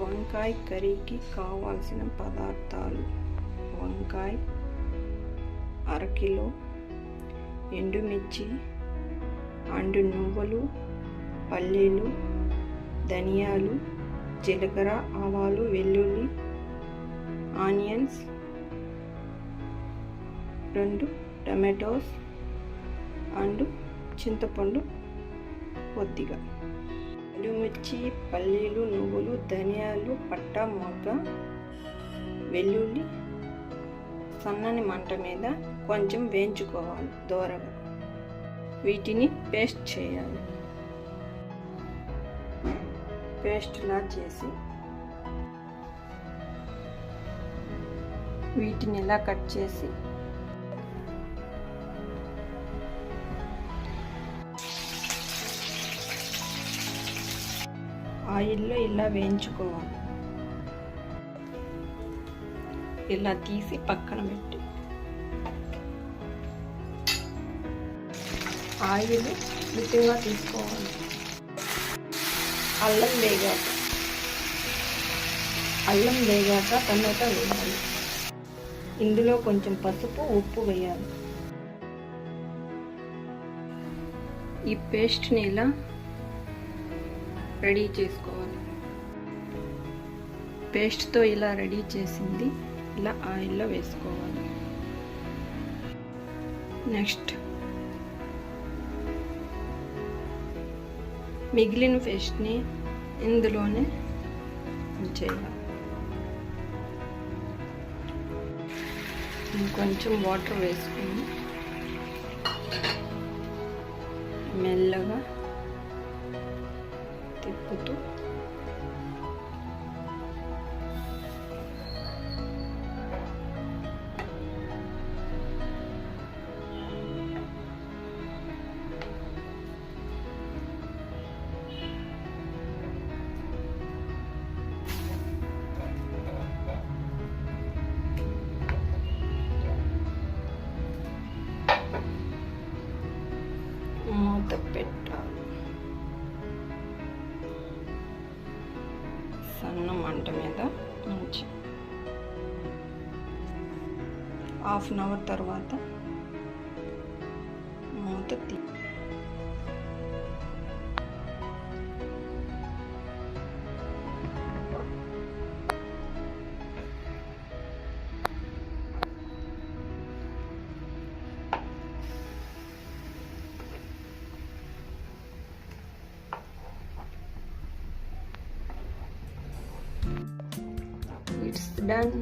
వంకాయ కర్రీకి కావాల్సిన పదార్థాలు: వంకాయ అరకిలో, ఎండుమిర్చి, అండు నువ్వులు, పల్లీలు, ధనియాలు, జీలకర్ర, ఆవాలు, వెల్లుల్లి, ఆనియన్స్, 2 టమాటోస్ అండ్ చింతపండు కొద్దిగా. ఎండుమిర్చి, పల్లీలు, నువ్వులు, ధనియాలు, పట్టా, మొగ్గ, వెల్లుల్లి సన్నని మంట మీద కొంచెం వేయించుకోవాలి దోరగా. వీటిని పేస్ట్ చేయాలి. పేస్ట్లా చేసి వీటిని ఇలా కట్ చేసి ఆయిల్లో ఇలా వేయించుకోవాలి. ఇలా తీసి పక్కన పెట్టి ఆయిల్ మితంగా తీసుకోవాలి. అల్లం వేగాక టమాటా వేయాలి. ఇందులో కొంచెం పసుపు, ఉప్పు వేయాలి. ఈ పేస్ట్ని ఇలా రెడీ చేసుకోవాలి. పేస్ట్తో ఇలా రెడీ చేసింది ఇలా ఆయిల్లో వేసుకోవాలి. నెక్స్ట్ మిగిలిన పేస్ట్ని ఇందులోనే చేయాలి. ఇంకొంచెం వాటర్ వేసుకుని మెల్లగా తిప్పుతూ మూత పెట్టాలి. సన్న మంట మీద ఉంచి హాఫ్ అన్ అవర్ తర్వాత మూత తీ. It's done.